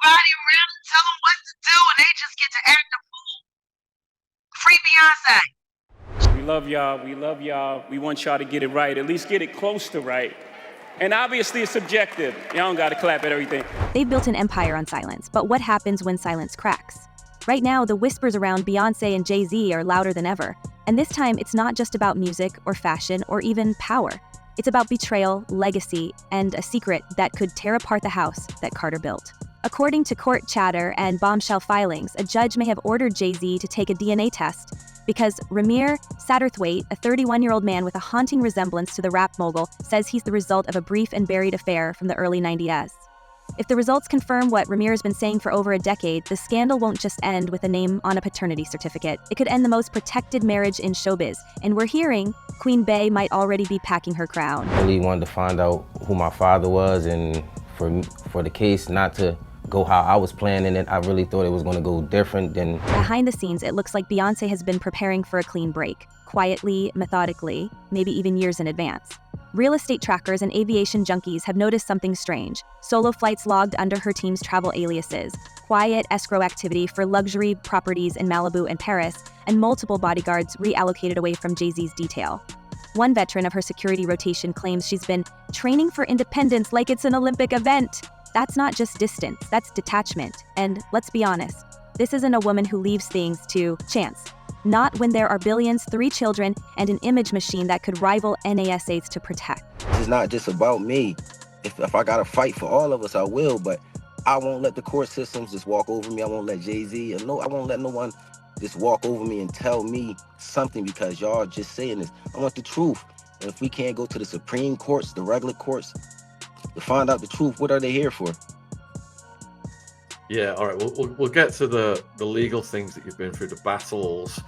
nobody around to tell them what to do, and they just get to act a fool. Free Beyonce. We love y'all. We love y'all. We want y'all to get it right, at least get it close to right. And obviously it's subjective. Y'all don't gotta clap at everything. They've built an empire on silence, but what happens when silence cracks? Right now, the whispers around Beyoncé and Jay Z are louder than ever. And this time, it's not just about music or fashion or even power. It's about betrayal, legacy, and a secret that could tear apart the house that Carter built. According to court chatter and bombshell filings, a judge may have ordered Jay Z to take a DNA test because Rymir Satterthwaite, a 31-year-old man with a haunting resemblance to the rap mogul, says he's the result of a brief and buried affair from the early 90s. If the results confirm what Rymir has been saying for over a decade, the scandal won't just end with a name on a paternity certificate. It could end the most protected marriage in showbiz. And we're hearing Queen Bey might already be packing her crown. I really wanted to find out who my father was, and for the case not to go how I was planning it, I really thought it was going to go different than... Behind the scenes, it looks like Beyoncé has been preparing for a clean break, quietly, methodically, maybe even years in advance. Real estate trackers and aviation junkies have noticed something strange. Solo flights logged under her team's travel aliases, quiet escrow activity for luxury properties in Malibu and Paris, and multiple bodyguards reallocated away from Jay Z's detail. One veteran of her security rotation claims she's been training for independence like it's an Olympic event. That's not just distance, that's detachment. And let's be honest, this isn't a woman who leaves things to chance. Not when there are billions, 3 children, and an image machine that could rival NASA's to protect. It's not just about me. If I gotta fight for all of us, I will, but I won't let the court systems just walk over me. I won't let Jay Z, I won't let no one just walk over me and tell me something because y'all just saying this. I want the truth. And if we can't go to the Supreme Courts, the regular courts, to find out the truth, what are they here for? Yeah, all right, we'll get to the legal things that you've been through, the battles.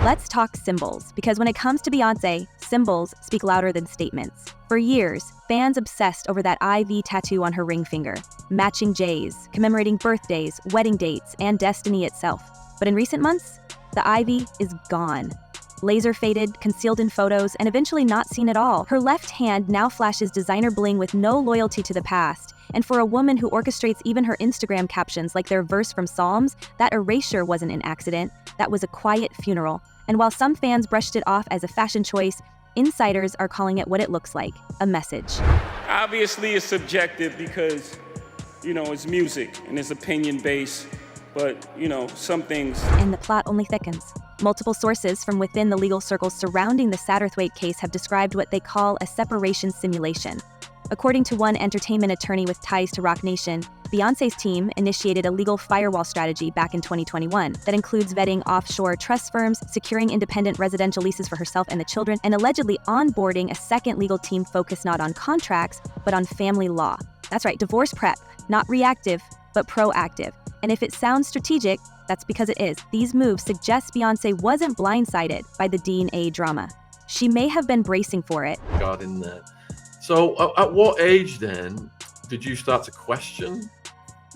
Let's talk symbols, because when it comes to Beyoncé, symbols speak louder than statements. For years, fans obsessed over that IV tattoo on her ring finger, matching Jay's, commemorating birthdays, wedding dates, and destiny itself. But in recent months, the ivy is gone. Laser faded, concealed in photos, and eventually not seen at all. Her left hand now flashes designer bling with no loyalty to the past. And for a woman who orchestrates even her Instagram captions like their verse from Psalms, that erasure wasn't an accident, that was a quiet funeral. And while some fans brushed it off as a fashion choice, insiders are calling it what it looks like, a message. Obviously it's subjective because, it's music and it's opinion-based, but, some things... And the plot only thickens. Multiple sources from within the legal circles surrounding the Satterthwaite case have described what they call a separation simulation. According to one entertainment attorney with ties to Roc Nation, Beyoncé's team initiated a legal firewall strategy back in 2021 that includes vetting offshore trust firms, securing independent residential leases for herself and the children, and allegedly onboarding a second legal team focused not on contracts, but on family law. That's right, divorce prep, not reactive, but proactive. And if it sounds strategic, that's because it is. These moves suggest Beyoncé wasn't blindsided by the DNA drama. She may have been bracing for it. Regarding that. So at what age then did you start to question,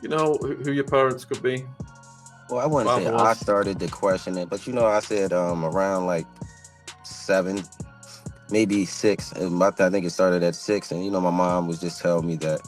who your parents could be? Well, I wouldn't say I started to question it, but I said around like 7, maybe 6. I think it started at 6, and my mom was just telling me that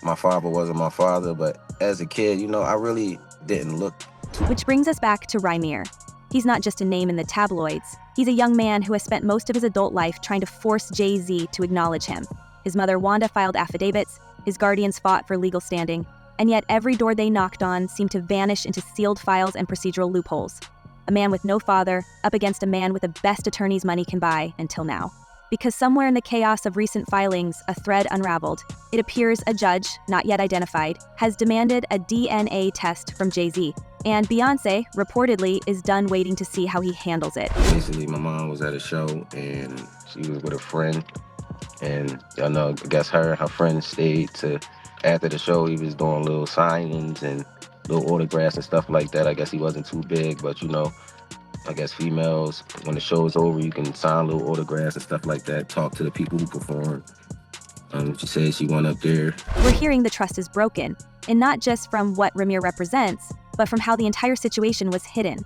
my father wasn't my father, but as a kid, I really didn't look too... Which brings us back to Rymir. He's not just a name in the tabloids. He's a young man who has spent most of his adult life trying to force Jay Z to acknowledge him. His mother Wanda filed affidavits, his guardians fought for legal standing, and yet every door they knocked on seemed to vanish into sealed files and procedural loopholes. A man with no father, up against a man with the best attorneys money can buy until now. Because somewhere in the chaos of recent filings, a thread unraveled. It appears a judge, not yet identified, has demanded a DNA test from Jay Z. And Beyoncé, reportedly, is done waiting to see how he handles it. Basically, my mom was at a show, and she was with a friend. And I guess her friend stayed to, after the show, he was doing little signings and little autographs and stuff like that. I guess he wasn't too big, but I guess females, when the show's over, you can sign little autographs and stuff like that, talk to the people who perform. She said she went up there. We're hearing the trust is broken, and not just from what Rymir represents, but from how the entire situation was hidden.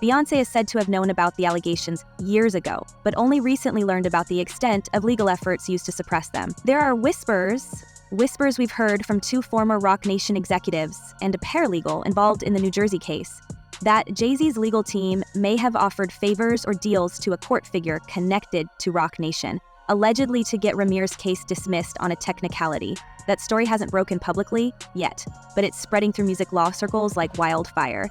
Beyoncé is said to have known about the allegations years ago, but only recently learned about the extent of legal efforts used to suppress them. There are whispers whispers we've heard from 2 former Roc Nation executives and a paralegal involved in the New Jersey case that Jay Z's legal team may have offered favors or deals to a court figure connected to Roc Nation, allegedly to get Rymir's case dismissed on a technicality. That story hasn't broken publicly yet, but it's spreading through music law circles like wildfire.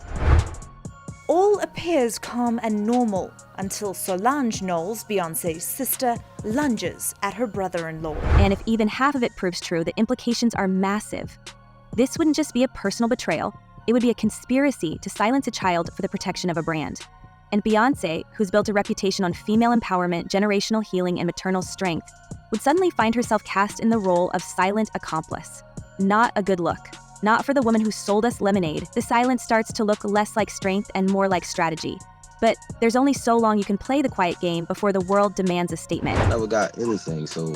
All appears calm and normal until Solange Knowles, Beyonce's sister, lunges at her brother-in-law. And if even half of it proves true, the implications are massive. This wouldn't just be a personal betrayal, it would be a conspiracy to silence a child for the protection of a brand. And Beyoncé, who's built a reputation on female empowerment, generational healing, and maternal strength, would suddenly find herself cast in the role of silent accomplice. Not a good look. Not for the woman who sold us lemonade. The silence starts to look less like strength and more like strategy. But there's only so long you can play the quiet game before the world demands a statement. I never got anything, so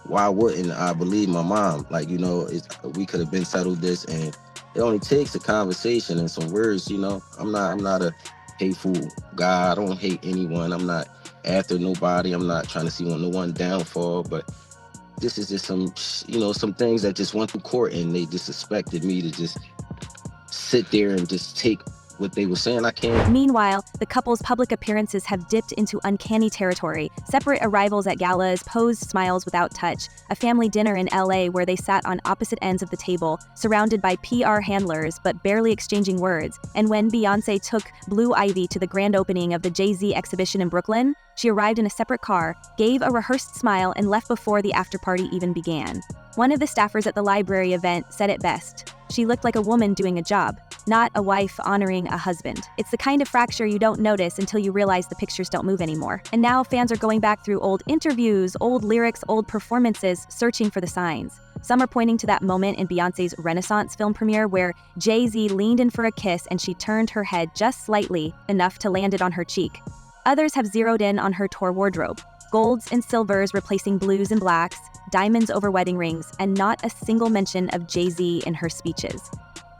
why wouldn't I believe my mom? Like, you know, we could have been settled this, and it only takes a conversation and some words, you know. I'm not a hateful guy. I don't hate anyone. I'm not after nobody. I'm not trying to see no one downfall, but this is just some things that just went through court, and they just expected me to just sit there and just take what they were saying. I can't. Meanwhile, the couple's public appearances have dipped into uncanny territory. Separate arrivals at galas, posed smiles without touch, a family dinner in LA where they sat on opposite ends of the table, surrounded by PR handlers but barely exchanging words. And when Beyoncé took Blue Ivy to the grand opening of the Jay Z exhibition in Brooklyn, she arrived in a separate car, gave a rehearsed smile, and left before the after-party even began. One of the staffers at the library event said it best. She looked like a woman doing a job, not a wife honoring a husband. It's the kind of fracture you don't notice until you realize the pictures don't move anymore. And now fans are going back through old interviews, old lyrics, old performances, searching for the signs. Some are pointing to that moment in Beyoncé's Renaissance film premiere where Jay Z leaned in for a kiss and she turned her head just slightly, enough to land it on her cheek. Others have zeroed in on her tour wardrobe. Golds and silvers replacing blues and blacks, diamonds over wedding rings, and not a single mention of Jay Z in her speeches.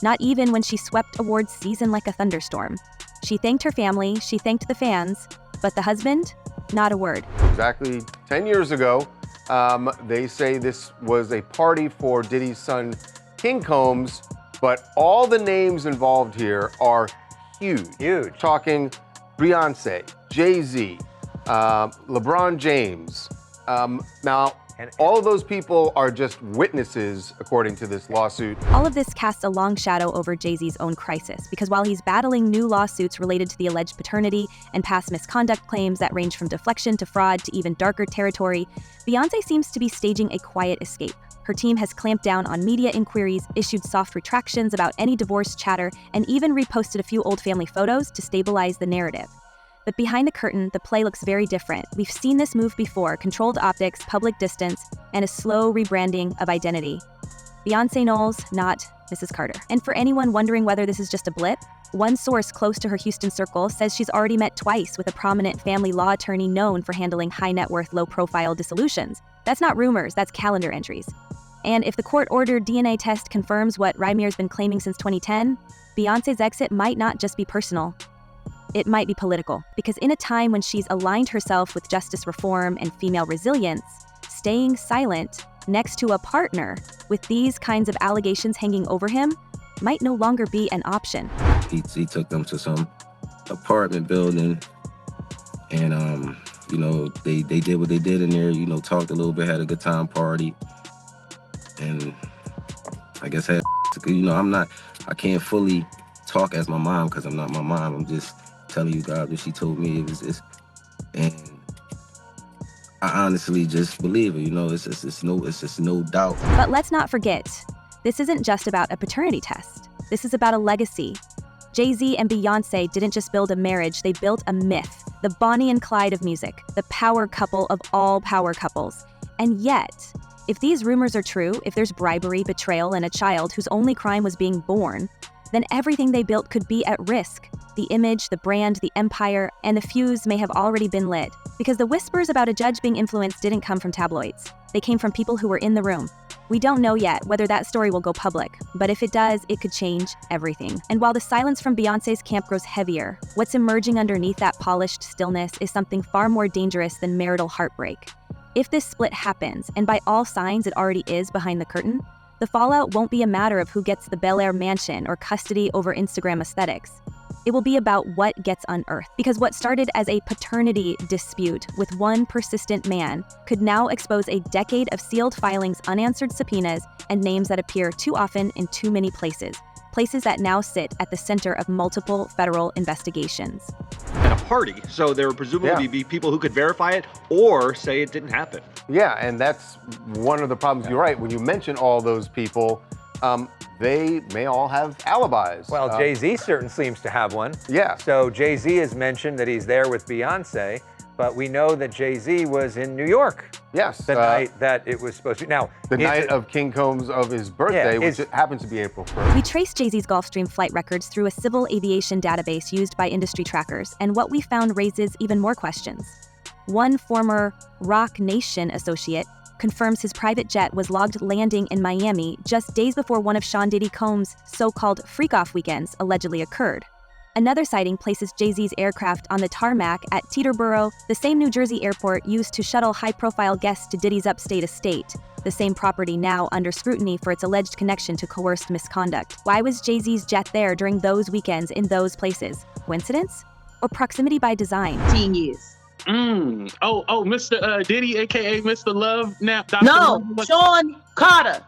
Not even when she swept awards season like a thunderstorm. She thanked her family, she thanked the fans, but the husband? Not a word. Exactly 10 years ago, they say this was a party for Diddy's son, King Combs, but all the names involved here are huge. Huge. Talking Beyonce, Jay Z, LeBron James. Now, all of those people are just witnesses, according to this lawsuit. All of this casts a long shadow over Jay Z's own crisis, because while he's battling new lawsuits related to the alleged paternity and past misconduct claims that range from deflection to fraud to even darker territory, Beyoncé seems to be staging a quiet escape. Her team has clamped down on media inquiries, issued soft retractions about any divorce chatter, and even reposted a few old family photos to stabilize the narrative. But behind the curtain, the play looks very different. We've seen this move before: controlled optics, public distance, and a slow rebranding of identity. Beyoncé Knowles, not Mrs. Carter. And for anyone wondering whether this is just a blip, one source close to her Houston circle says she's already met twice with a prominent family law attorney known for handling high-net-worth, low-profile dissolutions. That's not rumors, that's calendar entries. And if the court-ordered DNA test confirms what Rymir's been claiming since 2010, Beyoncé's exit might not just be personal. It might be political, because in a time when she's aligned herself with justice reform and female resilience, staying silent next to a partner with these kinds of allegations hanging over him might no longer be an option. He took them to some apartment building, and they did what they did in there. Talked a little bit, had a good time, party, and I guess I can't fully talk as my mom because I'm not my mom. I'm just telling you guys what she told me. It was this, and I honestly just believe her. It's just no doubt. But let's not forget, this isn't just about a paternity test. This is about a legacy. Jay Z and Beyoncé didn't just build a marriage, they built a myth. The Bonnie and Clyde of music, the power couple of all power couples. And yet, if these rumors are true, if there's bribery, betrayal, and a child whose only crime was being born, then everything they built could be at risk. The image, the brand, the empire, and the fuse may have already been lit. Because the whispers about a judge being influenced didn't come from tabloids. They came from people who were in the room. We don't know yet whether that story will go public, but if it does, it could change everything. And while the silence from Beyoncé's camp grows heavier, what's emerging underneath that polished stillness is something far more dangerous than marital heartbreak. If this split happens, and by all signs it already is behind the curtain, the fallout won't be a matter of who gets the Bel Air mansion or custody over Instagram aesthetics. It will be about what gets unearthed. Because what started as a paternity dispute with one persistent man could now expose a decade of sealed filings, unanswered subpoenas, and names that appear too often in too many places. Places that now sit at the center of multiple federal investigations. And a party, so there would presumably be people who could verify it or say it didn't happen. Yeah, and that's one of the problems. You're right. When you mention all those people, they may all have alibis. Well, Jay Z certainly seems to have one. Yeah. So Jay Z has mentioned that he's there with Beyonce, but we know that Jay Z was in New York. Yes. The night that it was supposed to. Now, the night of King Combs' of his birthday, which happens to be April 1st. We traced Jay Z's Gulfstream flight records through a civil aviation database used by industry trackers, and what we found raises even more questions. One former Roc Nation associate confirms his private jet was logged landing in Miami just days before one of Sean Diddy Combs' so-called freak-off weekends allegedly occurred. Another sighting places Jay Z's aircraft on the tarmac at Teterboro, the same New Jersey airport used to shuttle high-profile guests to Diddy's upstate estate, the same property now under scrutiny for its alleged connection to coerced misconduct. Why was Jay Z's jet there during those weekends in those places? Coincidence? Or proximity by design? 10 years. Mr. Diddy, aka Mr. Love, now. No, Sean Carter.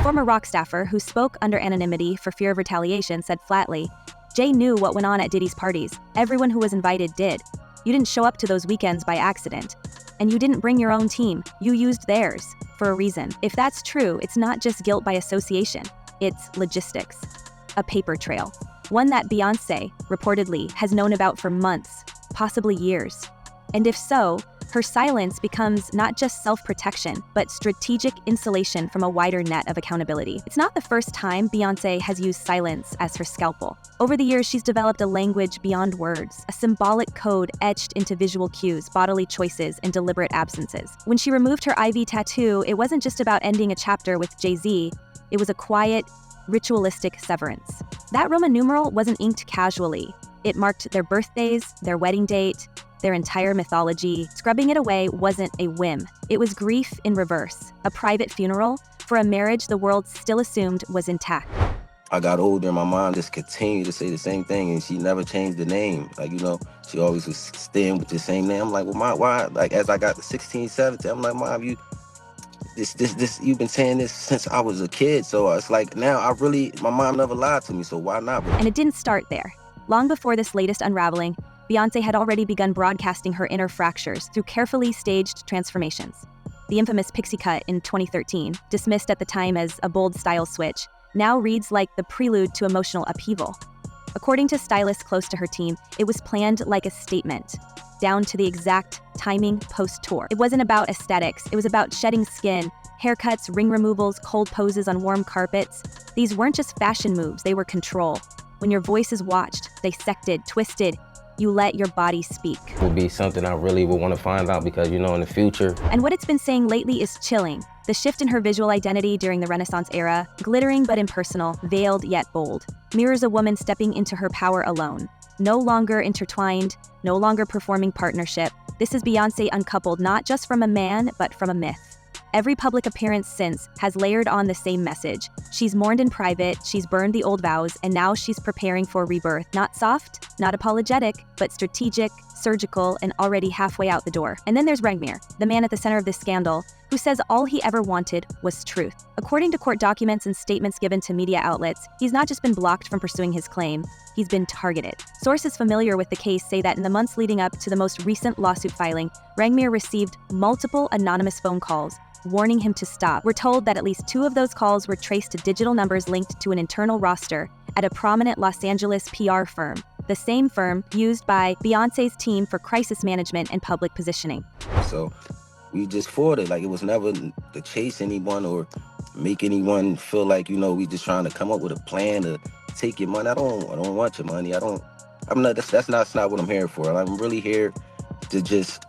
Former Rock staffer who spoke under anonymity for fear of retaliation said flatly, Jay knew what went on at Diddy's parties. Everyone who was invited did. You didn't show up to those weekends by accident. And you didn't bring your own team. You used theirs for a reason. If that's true, it's not just guilt by association. It's logistics. A paper trail. One that Beyoncé, reportedly, has known about for months, possibly years. And if so, her silence becomes not just self-protection, but strategic insulation from a wider net of accountability. It's not the first time Beyoncé has used silence as her scalpel. Over the years, she's developed a language beyond words, a symbolic code etched into visual cues, bodily choices, and deliberate absences. When she removed her IV tattoo, it wasn't just about ending a chapter with Jay Z, it was a quiet, ritualistic severance. That Roman numeral wasn't inked casually. It marked their birthdays, their wedding date, their entire mythology. Scrubbing it away wasn't a whim. It was grief in reverse, a private funeral for a marriage the world still assumed was intact. I got older and my mom just continued to say the same thing and she never changed the name. She always was staying with the same name. I'm like, well, Mom, why? Like, as I got to 16, 17, I'm like, Mom, you've been saying this since I was a kid. So it's like, now my mom never lied to me, so why not? And it didn't start there. Long before this latest unraveling, Beyoncé had already begun broadcasting her inner fractures through carefully staged transformations. The infamous pixie cut in 2013, dismissed at the time as a bold style switch, now reads like the prelude to emotional upheaval. According to stylists close to her team, it was planned like a statement, down to the exact timing post-tour. It wasn't about aesthetics, it was about shedding skin, haircuts, ring removals, cold poses on warm carpets. These weren't just fashion moves, they were control. When your voice is watched, dissected, twisted, you let your body speak. It would be something I really would want to find out because, in the future. And what it's been saying lately is chilling. The shift in her visual identity during the Renaissance era, glittering but impersonal, veiled yet bold, mirrors a woman stepping into her power alone. No longer intertwined, no longer performing partnership. This is Beyoncé uncoupled not just from a man, but from a myth. Every public appearance since has layered on the same message. She's mourned in private, she's burned the old vows, and now she's preparing for rebirth. Not soft, not apologetic, but strategic, surgical, and already halfway out the door. And then there's Rymir, the man at the center of this scandal, who says all he ever wanted was truth. According to court documents and statements given to media outlets, he's not just been blocked from pursuing his claim, he's been targeted. Sources familiar with the case say that in the months leading up to the most recent lawsuit filing, Rymir received multiple anonymous phone calls warning him to stop. We're told that at least 2 of those calls were traced to digital numbers linked to an internal roster at a prominent Los Angeles PR firm, the same firm used by Beyoncé's team for crisis management and public positioning. So we just fought it. Like, it was never to chase anyone or make anyone feel like, we just trying to come up with a plan to take your money. I don't want your money. That's not what I'm here for. I'm really here to just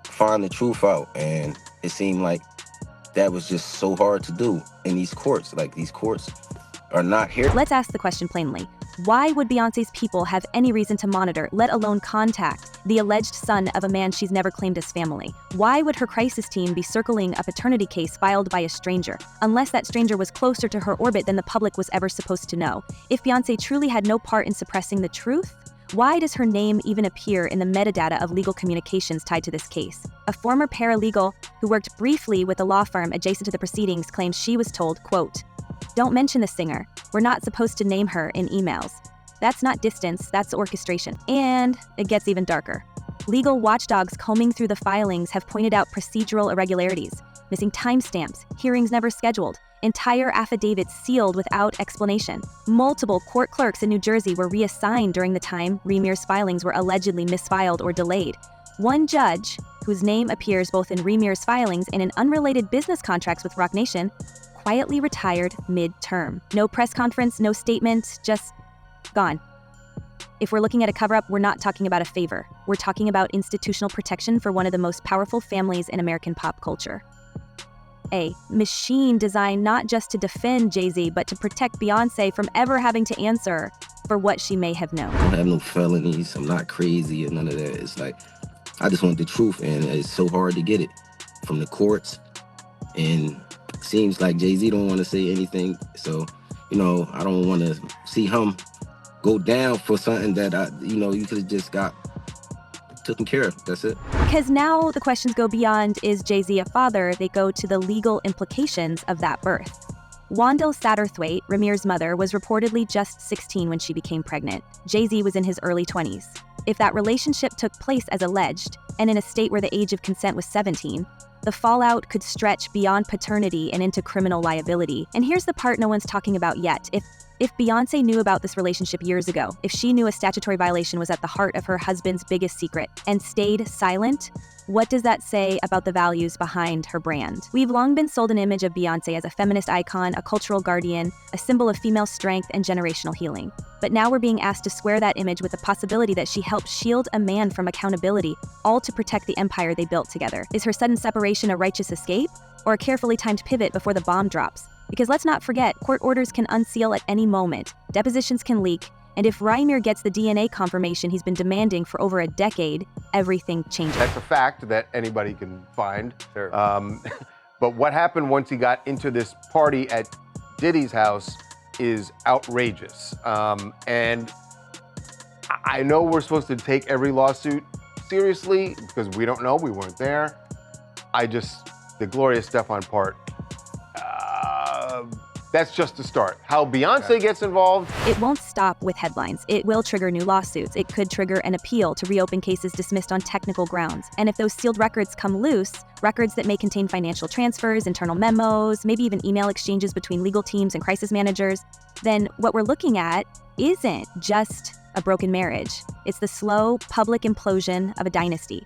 find the truth out. And it seemed like that was just so hard to do in these courts. Like, these courts are not here. Let's ask the question plainly. Why would Beyoncé's people have any reason to monitor, let alone contact, the alleged son of a man she's never claimed as family? Why would her crisis team be circling a paternity case filed by a stranger, unless that stranger was closer to her orbit than the public was ever supposed to know? If Beyoncé truly had no part in suppressing the truth, why does her name even appear in the metadata of legal communications tied to this case? A former paralegal who worked briefly with a law firm adjacent to the proceedings claims she was told, quote, "Don't mention the singer. We're not supposed to name her in emails." That's not distance, that's orchestration. And it gets even darker. Legal watchdogs combing through the filings have pointed out procedural irregularities, missing timestamps, hearings never scheduled, entire affidavits sealed without explanation. Multiple court clerks in New Jersey were reassigned during the time Rymir's filings were allegedly misfiled or delayed. One judge, whose name appears both in Rymir's filings and in unrelated business contracts with Roc Nation, quietly retired mid-term. No press conference, no statement, just gone. If we're looking at a cover-up, we're not talking about a favor. We're talking about institutional protection for one of the most powerful families in American pop culture. A machine designed not just to defend Jay Z, but to protect Beyoncé from ever having to answer for what she may have known. I don't have no felonies. I'm not crazy or none of that. It's like, I just want the truth, and it's so hard to get it from the courts. And it seems like Jay Z don't want to say anything. So, I don't want to see him go down for something that you could have just got taken care of. That's it. Because now the questions go beyond, is Jay Z a father? They go to the legal implications of that birth. Wandel Satterthwaite, Rymir's mother, was reportedly just 16 when she became pregnant. Jay Z was in his early 20s. If that relationship took place as alleged, and in a state where the age of consent was 17, the fallout could stretch beyond paternity and into criminal liability. And here's the part no one's talking about yet. If Beyoncé knew about this relationship years ago, if she knew a statutory violation was at the heart of her husband's biggest secret and stayed silent, what does that say about the values behind her brand? We've long been sold an image of Beyoncé as a feminist icon, a cultural guardian, a symbol of female strength and generational healing. But now we're being asked to square that image with the possibility that she helped shield a man from accountability, all to protect the empire they built together. Is her sudden separation a righteous escape, or a carefully timed pivot before the bomb drops? Because let's not forget, court orders can unseal at any moment, depositions can leak, and if Rymir gets the DNA confirmation he's been demanding for over a decade, everything changes. That's a fact that anybody can find. Sure. But what happened once he got into this party at Diddy's house is outrageous. And I know we're supposed to take every lawsuit seriously because we don't know, we weren't there. The Gloria Estefan part, that's just the start. How Beyonce gets involved. It won't stop with headlines. It will trigger new lawsuits. It could trigger an appeal to reopen cases dismissed on technical grounds. And if those sealed records come loose, records that may contain financial transfers, internal memos, maybe even email exchanges between legal teams and crisis managers, then what we're looking at isn't just a broken marriage. It's the slow public implosion of a dynasty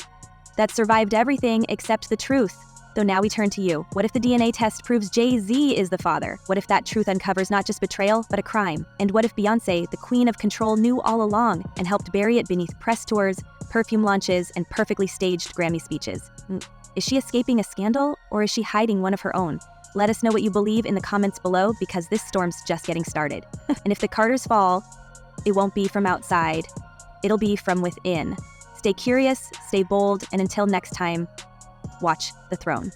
that survived everything except the truth. Though now we turn to you. What if the DNA test proves Jay Z is the father? What if that truth uncovers not just betrayal, but a crime? And what if Beyoncé, the queen of control, knew all along and helped bury it beneath press tours, perfume launches, and perfectly staged Grammy speeches? Is she escaping a scandal, or is she hiding one of her own? Let us know what you believe in the comments below, because this storm's just getting started. And if the Carters fall, it won't be from outside. It'll be from within. Stay curious, stay bold, and until next time, watch the throne.